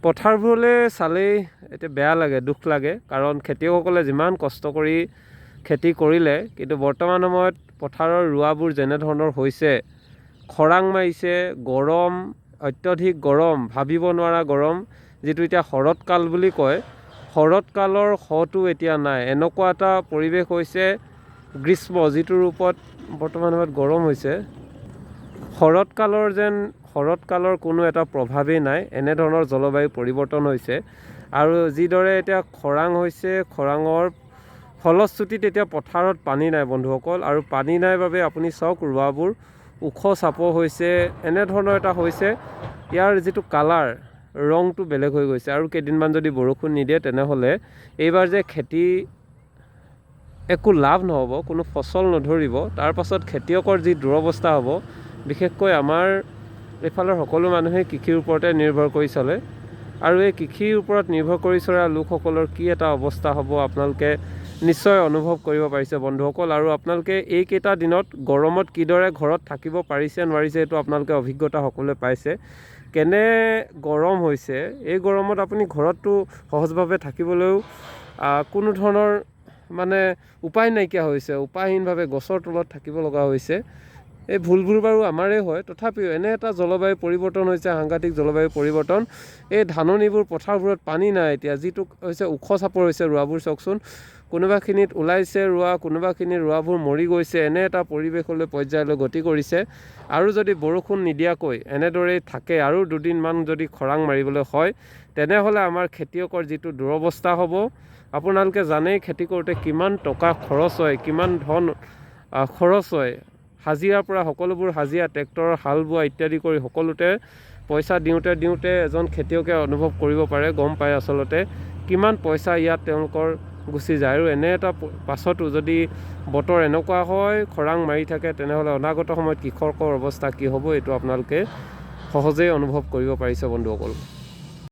পথাৰবোৰলৈ চালেই এতিয়া বেয়া লাগে, দুখ লাগে, কাৰণ খেতিয়কসকলে যিমান কষ্ট কৰি খেতি কৰিলে, কিন্তু বৰ্তমান সময়ত পথাৰৰ ৰোৱাবোৰ যেনেধৰণৰ হৈছে, খৰাং মাৰিছে, গৰম, অত্যধিক গৰম, ভাবিব নোৱাৰা গৰম, যিটো এতিয়া শৰৎকাল বুলি কয়, শৰৎকালৰ শটো এতিয়া নাই। এনেকুৱা এটা পৰিৱেশ হৈছে গ্ৰীষ্ম, যিটো ৰূপত বৰ্তমান সময়ত গৰম হৈছে। শৰৎকালৰ কোনো এটা প্ৰভাৱেই নাই, এনেধৰণৰ জলবায়ু পৰিৱৰ্তন হৈছে। আৰু যিদৰে এতিয়া খৰাং হৈছে, খৰাঙৰ ফলশ্ৰুতিত এতিয়া পথাৰত পানী নাই বন্ধুসকল, আৰু পানী নাই বাবে আপুনি চাওক ৰোৱাবোৰ ওখ চাপৰ হৈছে, এনেধৰণৰ এটা হৈছে। ইয়াৰ যিটো কালাৰ, ৰংটো বেলেগ হৈ গৈছে। আৰু কেইদিনমান যদি বৰষুণ নিদিয়ে তেনেহ'লে এইবাৰ যে খেতি একো লাভ নহ'ব, কোনো ফচল নধৰিব, তাৰ পাছত খেতিয়কৰ যি দুৰৱস্থা হ'ব। বিশেষকৈ আমাৰ এইফালৰ সকলো মানুহে কৃষিৰ ওপৰতে নিৰ্ভৰ কৰি চলে, আৰু এই কৃষিৰ ওপৰত নিৰ্ভৰ কৰি চলা লোকসকলৰ কি এটা অৱস্থা হ'ব আপোনালোকে নিশ্চয় অনুভৱ কৰিব পাৰিছে বন্ধুসকল। আৰু আপোনালোকে এইকেইটা দিনত গৰমত কিদৰে ঘৰত থাকিব পাৰিছে নোৱাৰিছে, এইটো আপোনালোকে অভিজ্ঞতা সকলোৱে পাইছে। কেনে গৰম হৈছে, এই গৰমত আপুনি ঘৰততো সহজভাৱে থাকিবলৈও কোনো ধৰণৰ মানে উপায় নাইকিয়া হৈছে, উপায়হীনভাৱে গছৰ তলত থাকিব লগা হৈছে। এই ভুলবোৰ বাৰু আমাৰেই হয়, তথাপিও এনে এটা জলবায়ু পৰিৱৰ্তন হৈছে, সাংঘাতিক জলবায়ু পৰিৱৰ্তন। এই ধাননিবোৰ পথাৰবোৰত পানী নাই এতিয়া, যিটো হৈছে ওখ চাপৰ হৈছে ৰোৱাবোৰ চাওকচোন, কোনোবাখিনিত ওলাইছে ৰোৱা, কোনোবাখিনিত ৰোৱাবোৰ মৰি গৈছে। এনে এটা পৰিৱেশলৈ পৰ্যায়লৈ গতি কৰিছে। আৰু যদি বৰষুণ নিদিয়াকৈ এনেদৰেই থাকে, আৰু দুদিনমান যদি খৰাং মাৰিবলৈ হয়, তেনেহ'লে আমাৰ খেতিয়কৰ যিটো দুৰৱস্থা হ'ব। আপোনালোকে জানেই খেতি কৰোঁতে কিমান টকা খৰচ হয়, কিমান ধন খৰচ হয়। হাজিৰাৰ পৰা সকলোবোৰ হাজিৰা, ট্ৰেক্টৰৰ হাল বোৱা ইত্যাদি কৰি সকলোতে পইচা দিওঁতে এজন খেতিয়কে অনুভৱ কৰিব পাৰে, গম পায় আচলতে কিমান পইচা ইয়াত তেওঁলোকৰ গুচি যায়। আৰু এনে এটা পাছতো যদি বতৰ এনেকুৱা হয়, খৰাং মাৰি থাকে, তেনেহ'লে অনাগত সময়ত কৃষকৰ অৱস্থা কি হ'ব, এইটো আপোনালোকে সহজেই অনুভৱ কৰিব পাৰিছে বন্ধুসকল।